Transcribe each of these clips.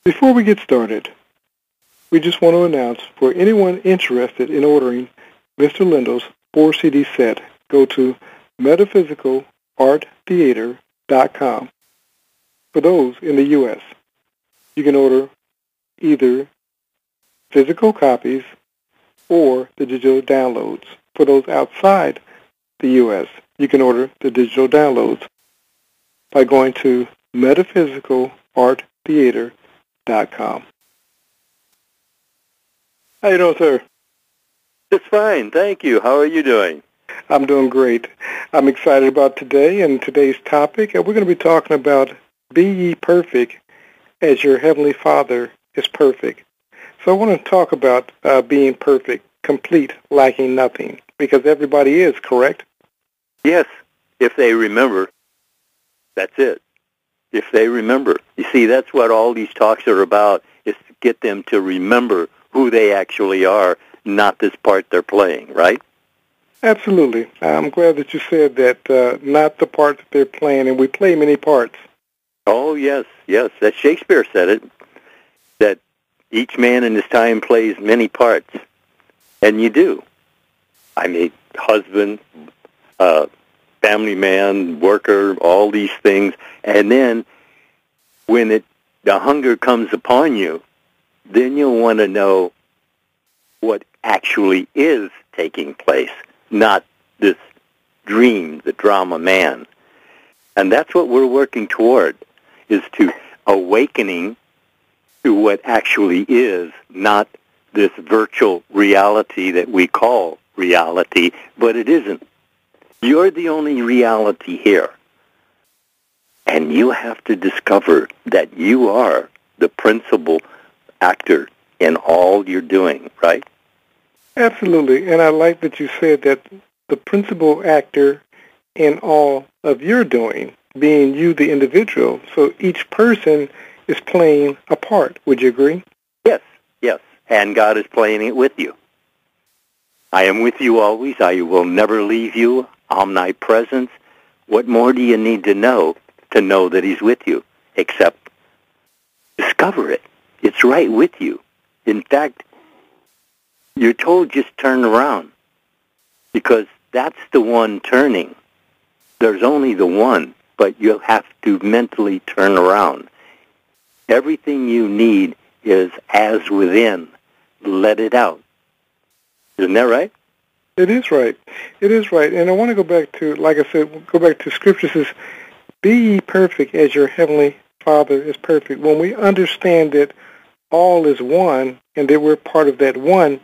Before we get started, we just want to announce for anyone interested in ordering Mr. Lindell's 4-CD set, go to metaphysicalarttheater.com. For those in the U.S., you can order either physical copies or the digital downloads. For those outside the U.S., you can order the digital downloads by going to metaphysicalarttheater.com. How you doing, sir? It's fine, thank you. How are you doing? I'm doing great. I'm excited about today and today's topic. We're going to be talking about be ye perfect as your Heavenly Father is perfect. So I want to talk about being perfect, complete, lacking nothing, because everybody is, correct? Yes, if they remember. That's it. If they remember. You see, that's what all these talks are about, is to get them to remember who they actually are, not this part they're playing, right? Absolutely. I'm glad that you said that, not the part that they're playing, and we play many parts. Oh, yes, yes. That Shakespeare said it, that each man in his time plays many parts. And you do. I mean, husband, family man, worker, all these things. And then when the hunger comes upon you, then you'll want to know what actually is taking place, not this dream, the drama man. And that's what we're working toward, is to awakening to what actually is, not this virtual reality that we call reality, but it isn't. You're the only reality here. And you have to discover that you are the principal actor in all you're doing, right? Absolutely. And I like that you said that the principal actor in all of your doing, being you, the individual. So each person is playing a part. Would you agree? Yes, yes. And God is playing it with you. I am with you always. I will never leave you. Omnipresence. What more do you need to know that He's with you? Except discover it. It's right with you. In fact, you're told just turn around, because that's the one turning. There's only the one, but you have to mentally turn around. Everything you need is as within. Let it out. Isn't that right? It is right. It is right. And I want to go back to, like I said, go back to Scripture. It says, be ye perfect as your Heavenly Father is perfect. When we understand that all is one and that we're part of that one,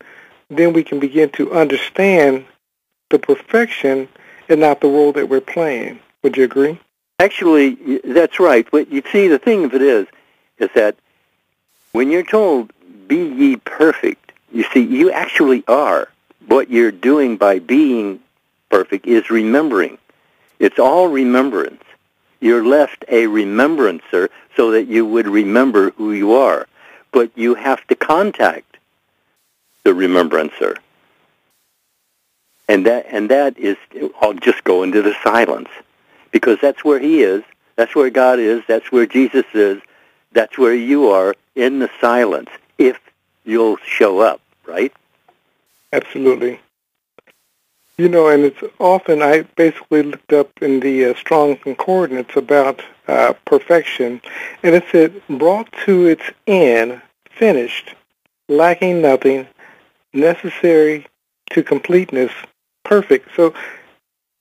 then we can begin to understand the perfection and not the role that we're playing. Would you agree? Actually, that's right. But you see, the thing of it is that when you're told, be ye perfect, you see, you actually are. What you're doing by being perfect is remembering. It's all remembrance. You're left a remembrancer so that you would remember who you are. But you have to contact the remembrancer. And that is, I'll just go into the silence. Because that's where He is, that's where God is, that's where Jesus is, that's where you are, in the silence, if you'll show up, right? Absolutely. You know, and it's often, I basically looked up in the Strong Concordance about perfection, and it said, brought to its end, finished, lacking nothing, necessary to completeness, perfect. So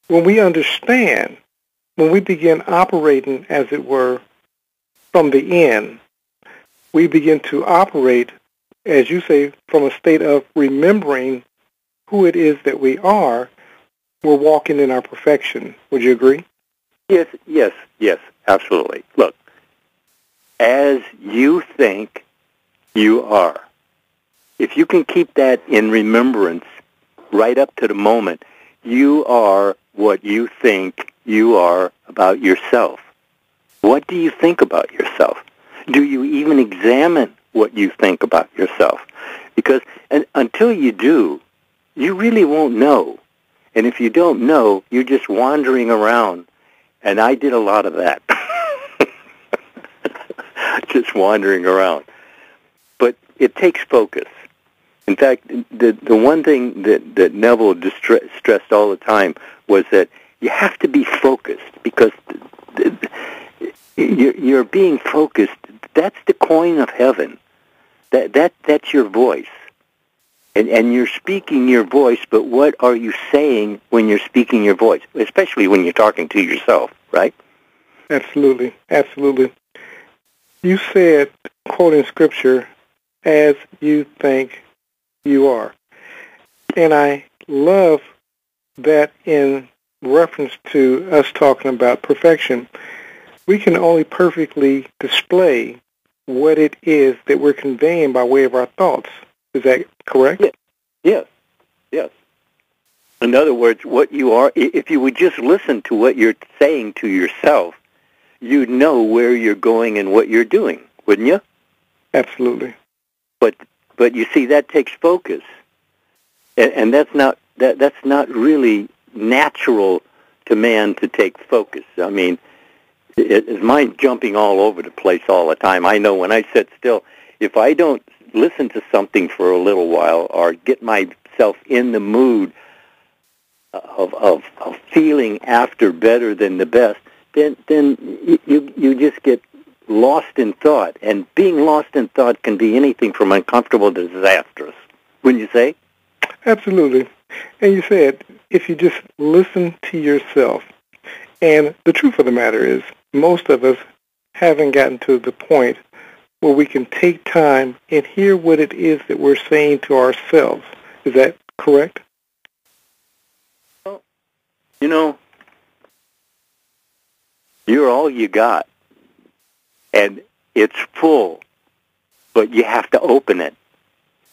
when we understand, when we begin operating, as it were, from the end, we begin to operate, as you say, from a state of remembering who it is that we are. We're walking in our perfection. Would you agree? Yes, absolutely. Look, as you think, you are. If you can keep that in remembrance right up to the moment, you are what you think you are about yourself. What do you think about yourself? Do you even examine what you think about yourself? Because until you do, you really won't know. And if you don't know, you're just wandering around. And I did a lot of that. Just wandering around. it takes focus. In fact, the one thing that Neville stressed all the time was that you have to be focused, because you're being focused. That's the coin of heaven. That's your voice. And you're speaking your voice, but what are you saying when you're speaking your voice, especially when you're talking to yourself, right? Absolutely, absolutely. You said, quoting Scripture, as you think you are. And I love that in reference to us talking about perfection, we can only perfectly display what it is that we're conveying by way of our thoughts. Is that correct? Yes. Yes. In other words, what you are, if you would just listen to what you're saying to yourself, you'd know where you're going and what you're doing, wouldn't you? Absolutely. But you see, that takes focus, and that's not really natural to man to take focus. I mean, his mind jumping all over the place all the time. I know when I sit still, if I don't listen to something for a little while or get myself in the mood of feeling after better than the best, then you just get lost in thought. And being lost in thought can be anything from uncomfortable to disastrous. Wouldn't you say? Absolutely. And you said, if you just listen to yourself. And the truth of the matter is, most of us haven't gotten to the point where we can take time and hear what it is that we're saying to ourselves. Is that correct? Well, you're all you got. And it's full, but you have to open it.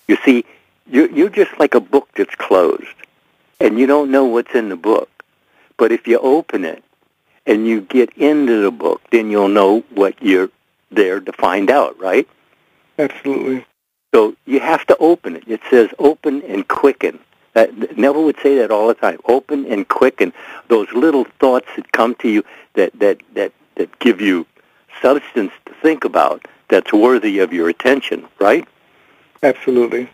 You see, you're just like a book that's closed, and you don't know what's in the book. But if you open it and you get into the book, then you'll know what you're there to find out, right? Absolutely. So you have to open it. It says open and quicken. Neville would say that all the time. Open and quicken. Those little thoughts that come to you that give you substance to think about, that's worthy of your attention, right? Absolutely.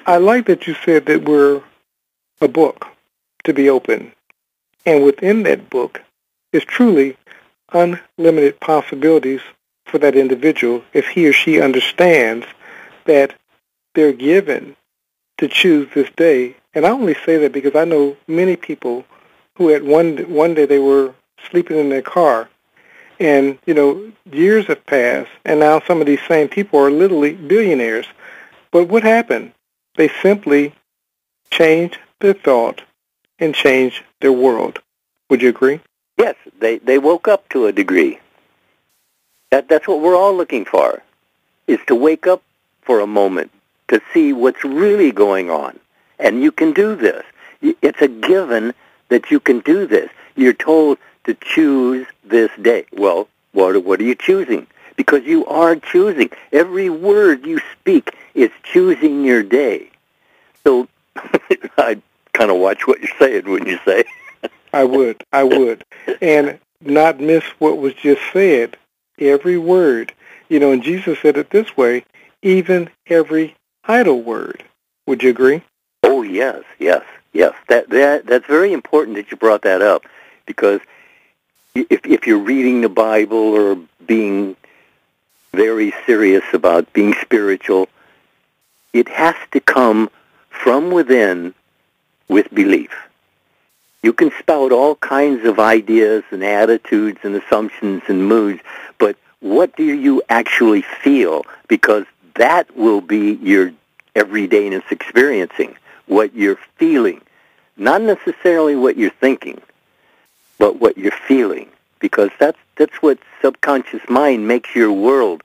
I like that you said that we're a book to be open. And within that book is truly unlimited possibilities for that individual if he or she understands that they're given to choose this day. And I only say that because I know many people who at one day they were sleeping in their car, and, years have passed, and now some of these same people are literally billionaires. But what happened? They simply changed their thought and changed their world. Would you agree? Yes, they woke up to a degree. That's what we're all looking for, is to wake up for a moment to see what's really going on. And you can do this. It's a given that you can do this. You're told to choose this day. Well, what are you choosing? Because you are choosing. Every word you speak is choosing your day. So I kind of watch what you're saying when you say. I would. And not miss what was just said. Every word. And Jesus said it this way, even every idle word. Would you agree? Oh, yes. That's very important that you brought that up, because if you're reading the Bible or being very serious about being spiritual, it has to come from within with belief. You can spout all kinds of ideas and attitudes and assumptions and moods, but what do you actually feel? Because that will be your everydayness experiencing, what you're feeling. Not necessarily what you're thinking, but what you're feeling. Because that's what subconscious mind makes your world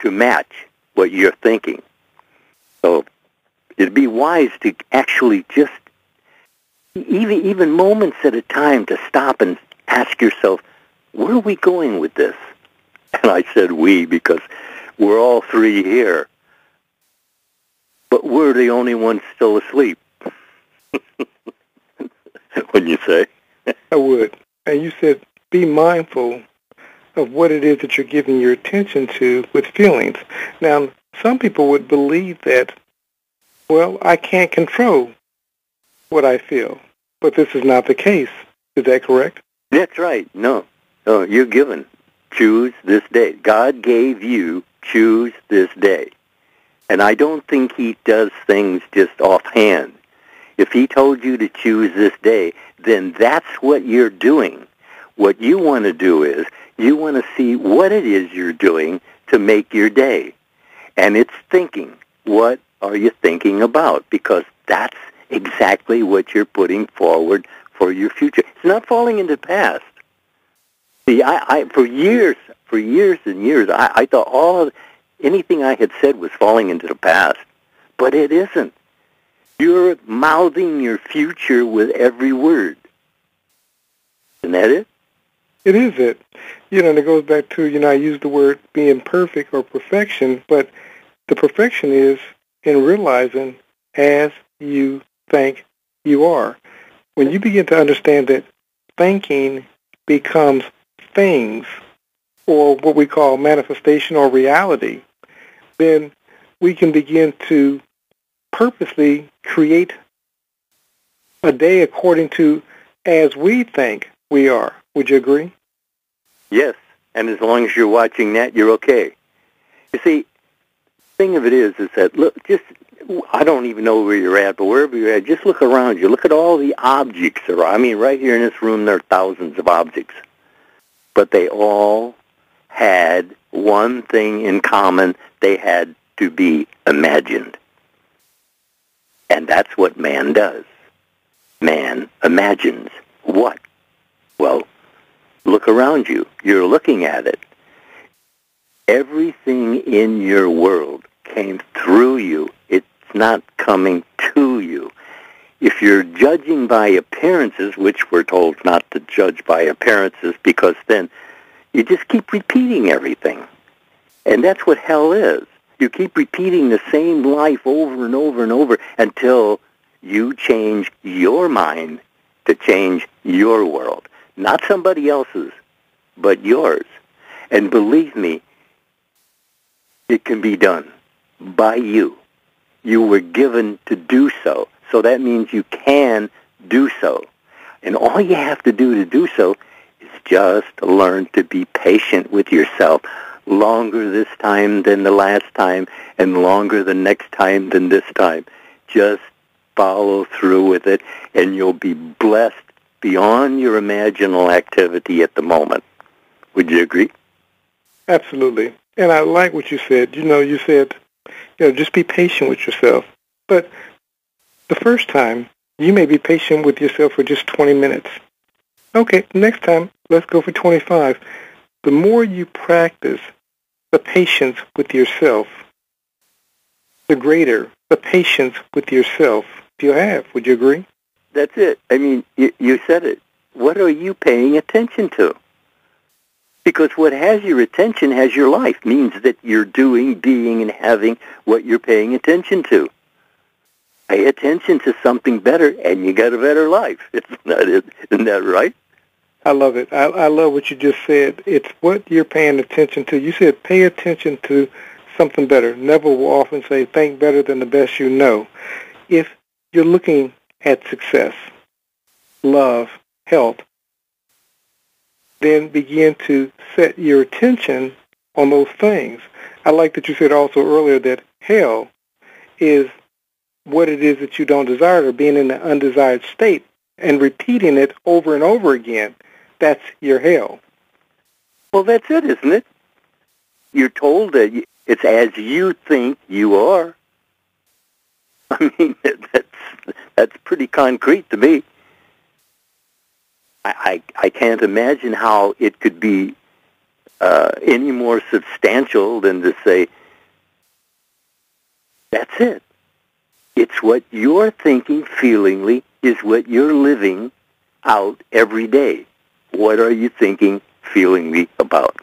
to match what you're thinking. So it'd be wise to actually just, even moments at a time, to stop and ask yourself, where are we going with this? And I said we because we're all three here. But we're the only ones still asleep. Wouldn't you say? I would. And you said be mindful of what it is that you're giving your attention to with feelings. Now, some people would believe that, well, I can't control what I feel. But this is not the case. Is that correct? That's right. No, you're given. Choose this day. God gave you choose this day. And I don't think he does things just offhand. If he told you to choose this day, then that's what you're doing. What you want to do is you want to see what it is you're doing to make your day. And it's thinking. What are you thinking about? Because that's exactly what you're putting forward for your future. It's not falling into the past. See, I for years and years, I thought anything I had said was falling into the past. But it isn't. You're mouthing your future with every word. Isn't that it? It is it. And it goes back to, I use the word being perfect or perfection, but the perfection is in realizing as you think you are. When you begin to understand that thinking becomes things, or what we call manifestation or reality, then we can begin to purposely create a day according to as we think we are. Would you agree? Yes, and as long as you're watching that, you're okay. You see, the thing of it is that, look, I don't even know where you're at, but wherever you're at, just look around you. Look at all the objects around. I mean, right here in this room, there are thousands of objects. But they all had one thing in common. They had to be imagined. And that's what man does. Man imagines what? Well, look around you. You're looking at it. Everything in your world came through you. It's not coming to you. If you're judging by appearances, which we're told not to judge by appearances, because then you just keep repeating everything. And that's what hell is. You keep repeating the same life over and over and over until you change your mind to change your world. Not somebody else's, but yours. And believe me, it can be done by you. You were given to do so. So that means you can do so. And all you have to do so is just learn to be patient with yourself. Longer this time than the last time, and longer the next time than this time. Just follow through with it, and you'll be blessed beyond your imaginal activity at the moment. Would you agree? Absolutely. And I like what you said. You said, just be patient with yourself. But the first time, you may be patient with yourself for just 20 minutes. Okay, next time, let's go for 25. The more you practice the patience with yourself, the greater the patience with yourself you'll have. Would you agree? That's it. I mean, you said it. What are you paying attention to? Because what has your attention has your life. Means that you're doing, being, and having what you're paying attention to. Pay attention to something better, and you got a better life. Isn't that right? I love it. I love what you just said. It's what you're paying attention to. You said pay attention to something better. Neville will often say, think better than the best you know. If you're looking at success, love, health, then begin to set your attention on those things. I like that you said also earlier that hell is what it is that you don't desire, or being in an undesired state and repeating it over and over again. That's your hell. Well, that's it, isn't it? You're told that it's as you think you are. I mean, that's pretty concrete to me. I can't imagine how it could be any more substantial than to say, that's it. It's what you're thinking feelingly is what you're living out every day. What are you thinking feelingly about?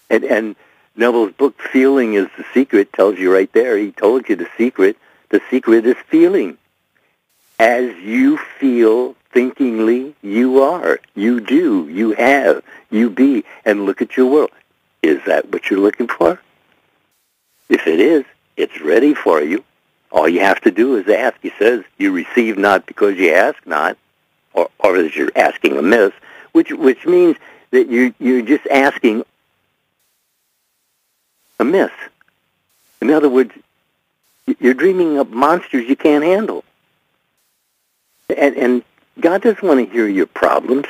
And Neville's book, Feeling is the Secret, tells you right there. He told you the secret. The secret is feeling. As you feel thinkingly, you are. You do. You have. You be. And look at your world. Is that what you're looking for? If it is, it's ready for you. All you have to do is ask. He says, you receive not because you ask not, or that you're asking amiss, which means that you're just asking amiss. In other words, you're dreaming up monsters you can't handle. And God doesn't want to hear your problems.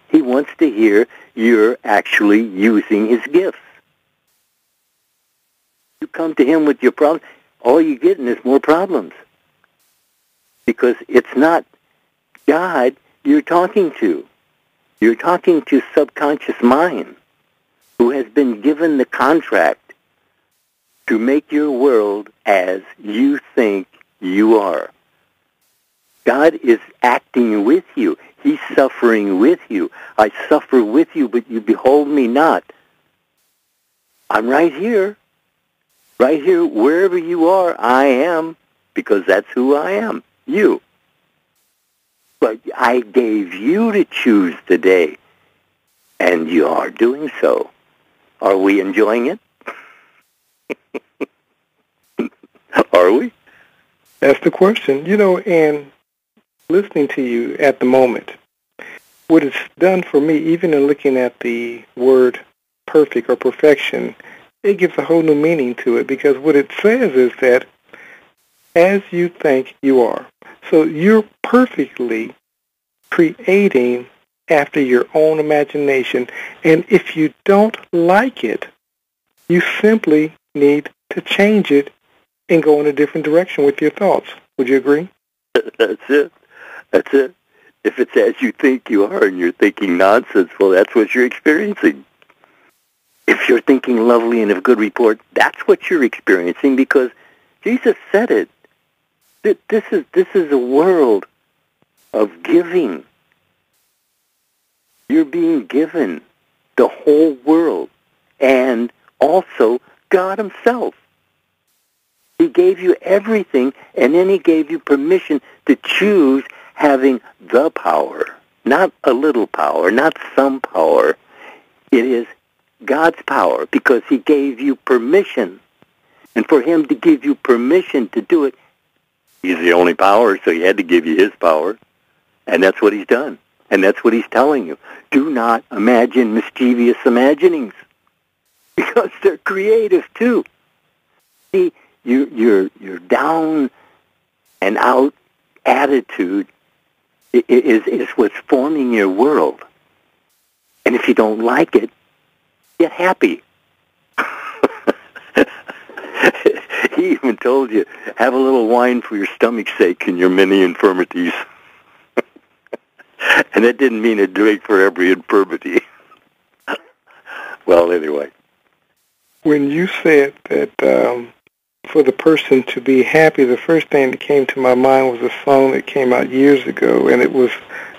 He wants to hear you're actually using his gifts. You come to him with your problems, all you're getting is more problems. Because it's not God you're talking to. You're talking to subconscious mind, who has been given the contract to make your world as you think you are. God is acting with you. He's suffering with you. I suffer with you, but you behold me not. I'm right here. Right here, wherever you are, I am, because that's who I am, you. But I gave you to choose today, and you are doing so. Are we enjoying it? Are we? That's the question. And listening to you at the moment, what it's done for me, even in looking at the word perfect or perfection, it gives a whole new meaning to it, because what it says is that as you think you are. So you're perfectly creating after your own imagination, and if you don't like it, you simply need to change it and go in a different direction with your thoughts. Would you agree? That's it. That's it. If it's as you think you are and you're thinking nonsense, well, that's what you're experiencing. If you're thinking lovely and of good report, that's what you're experiencing, because Jesus said it. This is a world of giving. You're being given the whole world, and also God himself. He gave you everything, and then he gave you permission to choose having the power, not a little power, not some power. It is God's power, because he gave you permission. And for him to give you permission to do it, he's the only power, so he had to give you his power. And that's what he's done. And that's what he's telling you. Do not imagine mischievous imaginings, because they're creative too. See, your down and out attitude is what's forming your world. And if you don't like it, get happy. He even told you, have a little wine for your stomach's sake and your many infirmities. And that didn't mean a drink for every infirmity. Well, anyway. When you said that for the person to be happy, the first thing that came to my mind was a song that came out years ago, and it was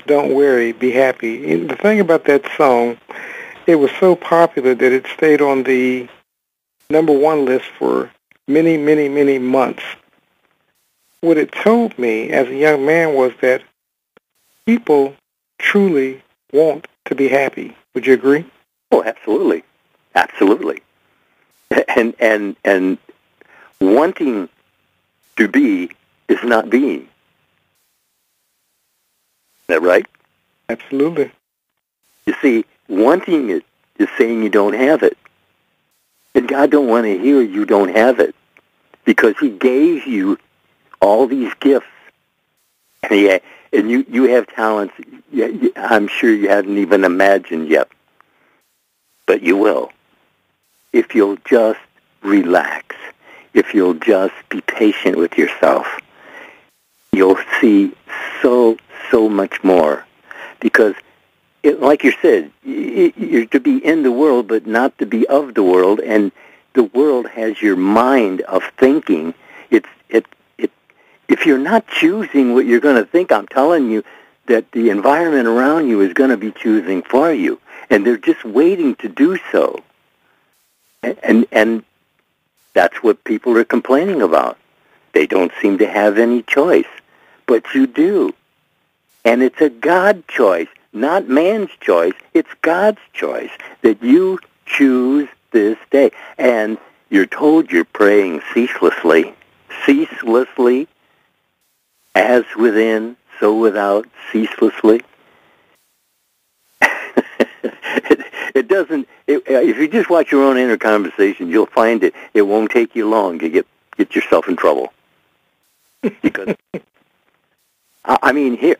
Don't Worry, Be Happy. And the thing about that song, it was so popular that it stayed on the #1 list for many, many, many months. What it told me as a young man was that people truly want to be happy. Would you agree? Oh, absolutely. Absolutely. And wanting to be is not being. Is that right? Absolutely. You see, wanting it is saying you don't have it. And God don't want to hear you don't have it, because he gave you all these gifts. And you have talents I'm sure you haven't even imagined yet. But you will. If you'll just relax, if you'll just be patient with yourself, you'll see so much more. Because, like you said, you're to be in the world, but not to be of the world. And the world has your mind of thinking. If you're not choosing what you're going to think, I'm telling you that the environment around you is going to be choosing for you. And they're just waiting to do so. And that's what people are complaining about. They don't seem to have any choice. But you do. And it's a God choice, not man's choice. It's God's choice that you choose this day. And you're told you're praying ceaselessly, as within, so without, ceaselessly. It doesn't. If you just watch your own inner conversations, you'll find it won't take you long to get yourself in trouble. Because I mean, here,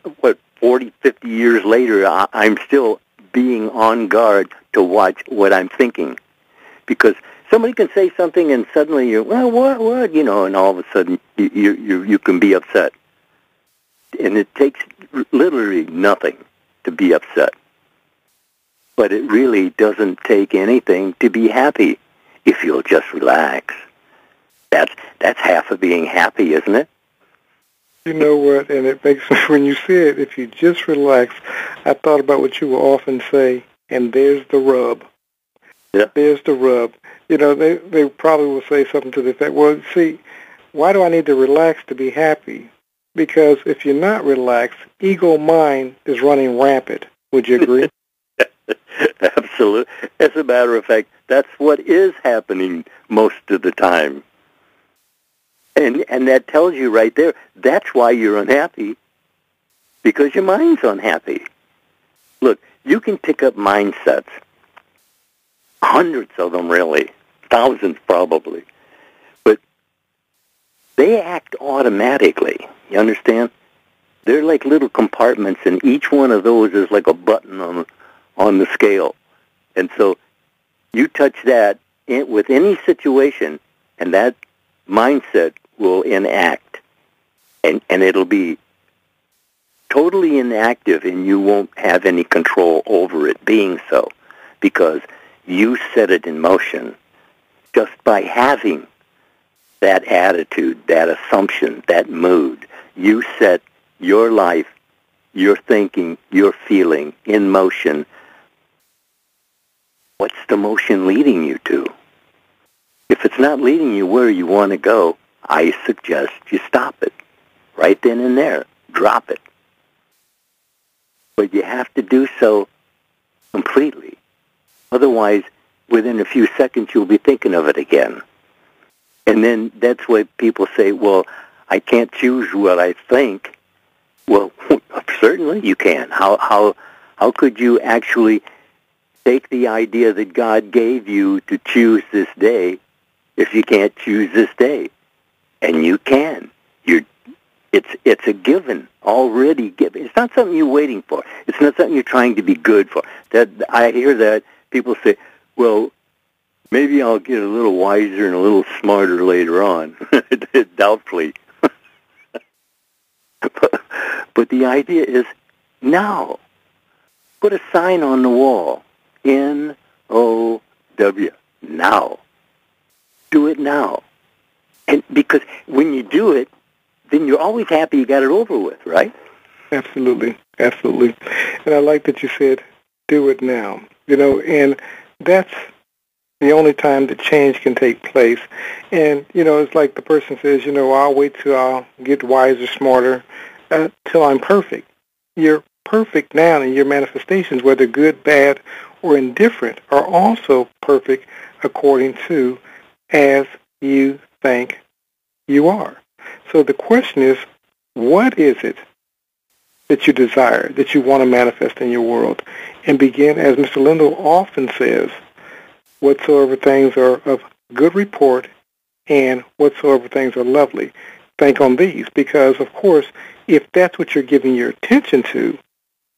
40, 50 years later, I'm still being on guard to watch what I'm thinking, because somebody can say something and suddenly you're, well, what, and all of a sudden you can be upset, and it takes literally nothing to be upset. But it really doesn't take anything to be happy if you'll just relax. That's half of being happy, isn't it? You know what? And it makes me, when you say it, if you just relax, I thought about what you will often say, and there's the rub. Yeah. There's the rub. They probably will say something to the effect, well, see, why do I need to relax to be happy? Because if you're not relaxed, ego mind is running rampant. Would you agree? Absolutely. As a matter of fact, that's what is happening most of the time. And that tells you right there, that's why you're unhappy, because your mind's unhappy. Look, you can pick up mindsets, hundreds of them really, thousands probably, but they act automatically, you understand? They're like little compartments, and each one of those is like a button on the scale. And so you touch that with any situation, and that mindset will enact, and it'll be totally inactive, and you won't have any control over it being so, because you set it in motion just by having that attitude, that assumption, that mood. You set your life, your thinking, your feeling in motion. What's the motion leading you to? If it's not leading you where you want to go, I suggest you stop it right then and there. Drop it. But you have to do so completely. Otherwise, within a few seconds, you'll be thinking of it again. And then that's why people say, well, I can't choose what I think. Well, certainly you can. How could you actually take the idea that God gave you to choose this day if you can't choose this day? And you can. It's a given, already given. It's not something you're waiting for. It's not something you're trying to be good for. That I hear that people say, well, maybe I'll get a little wiser and a little smarter later on. Doubtfully. But the idea is now. Put a sign on the wall. N-O-W. Now. Do it now. And because when you do it, then you're always happy you got it over with, right? Absolutely. Absolutely. And I like that you said, do it now. And that's the only time that change can take place. And, it's like the person says, I'll wait till I'll get wiser, smarter, till I'm perfect. You're perfect now, and your manifestations, whether good, bad, or indifferent, are also perfect according to as you think you are. So the question is, what is it that you desire, that you want to manifest in your world? And begin, as Mr. Lindell often says, whatsoever things are of good report and whatsoever things are lovely, think on these. Because, of course, if that's what you're giving your attention to,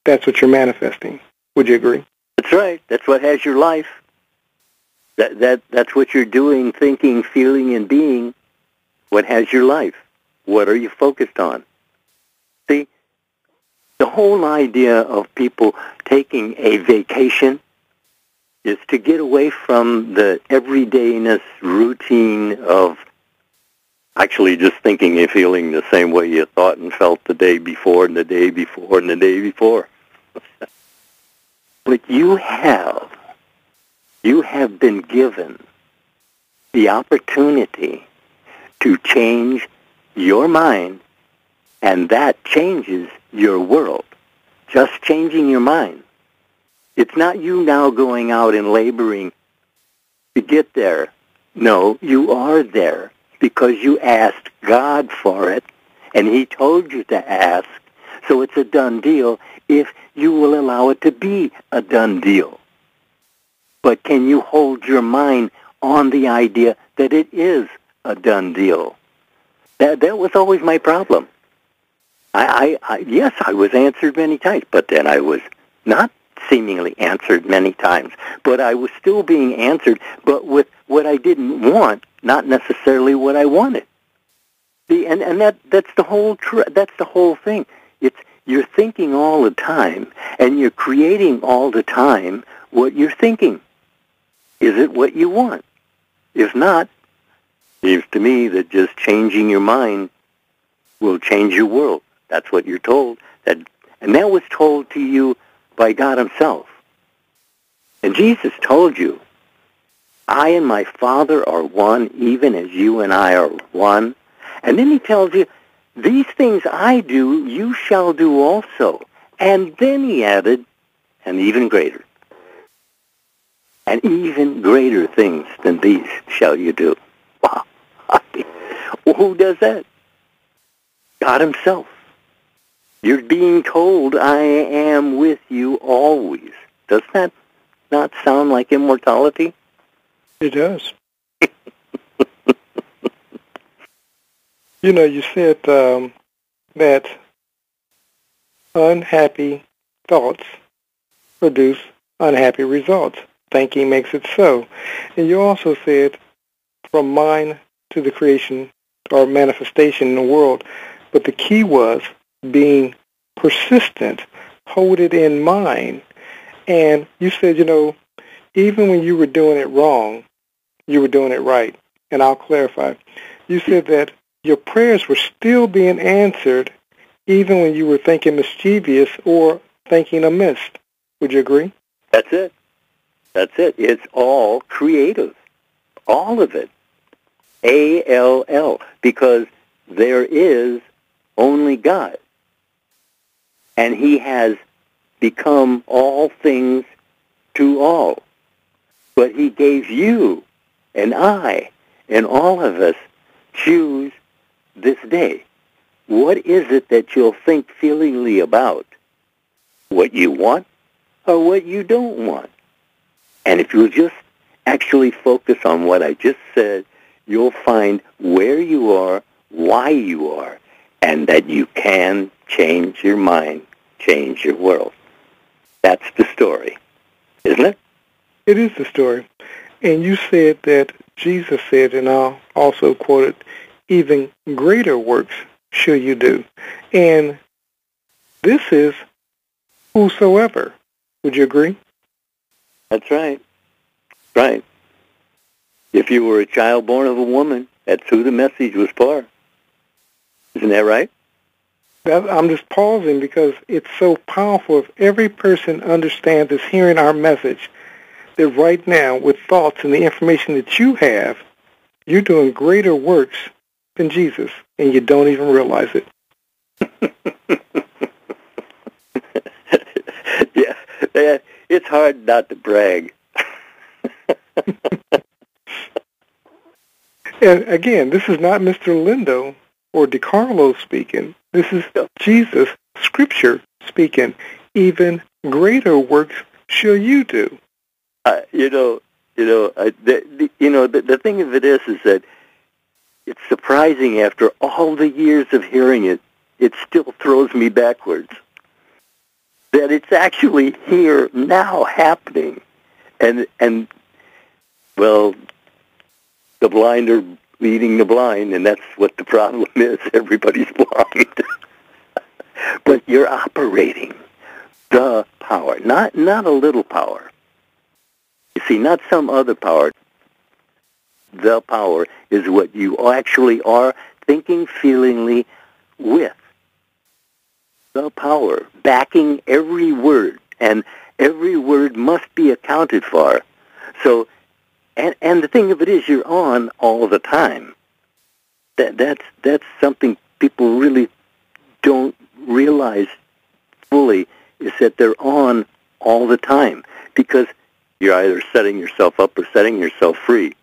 that's what you're manifesting. Would you agree? That's right. That's what has your life. That's what you're doing, thinking, feeling, and being. What has your life? What are you focused on? See, the whole idea of people taking a vacation is to get away from the everydayness, routine of actually just thinking and feeling the same way you thought and felt the day before and the day before and the day before. But you have been given the opportunity to change your mind, and that changes your world. Just changing your mind. It's not you now going out and laboring to get there. No, you are there because you asked God for it, and he told you to ask, so it's a done deal if you will allow it to be a done deal. But can you hold your mind on the idea that it is a done deal? That was always my problem. Yes, I was answered many times, but then I was not seemingly answered many times. But I was still being answered, but with what I didn't want, not necessarily what I wanted. See, and that's the whole thing. You're thinking all the time, and you're creating all the time what you're thinking. Is it what you want? If not, it seems to me that just changing your mind will change your world. That's what you're told. And that was told to you by God himself. And Jesus told you, I and my Father are one, even as you and I are one. And then he tells you, these things I do, you shall do also. And then he added, and even greater. And even greater things than these shall you do. Wow. Well, who does that? God himself. You're being told, I am with you always. Does that not sound like immortality? It does. You said that unhappy thoughts produce unhappy results. Thinking makes it so. And you also said from mind to the creation or manifestation in the world. But the key was being persistent. Hold it in mind. And you said, even when you were doing it wrong, you were doing it right. And I'll clarify. You said that your prayers were still being answered even when you were thinking mischievous or thinking amiss. Would you agree? That's it. That's it. It's all creative. All of it. A-L-L. Because there is only God. And he has become all things to all. But he gave you and I and all of us choose this day. What is it that you'll think feelingly about? What you want or what you don't want? And if you'll just actually focus on what I just said, you'll find where you are, why you are, and that you can change your mind, change your world. That's the story, isn't it? It is the story. And you said that Jesus said, and I'll also quote it, even greater works shall you do. And this is whosoever. Would you agree? That's right. Right. If you were a child born of a woman, that's who the message was for. Isn't that right? I'm just pausing because it's so powerful. If every person understands is hearing our message, that right now, with thoughts and the information that you have, you're doing greater works than Jesus, and you don't even realize it. Yeah, it's hard not to brag. And again, this is not Mr. Lindell or DeCarlo speaking. This is Jesus, Scripture speaking. Even greater works shall you do. The thing of it is that it's surprising after all the years of hearing it, it still throws me backwards. That it's actually here now happening. And well, the blind are leading the blind, and that's what the problem is. Everybody's blind. But you're operating the power, not a little power. You see, not some other power. The power is what you actually are thinking, feelingly with. The power, backing every word, and every word must be accounted for. So, and the thing of it is, you're on all the time. That's something people really don't realize fully, is that they're on all the time, because you're either setting yourself up or setting yourself free.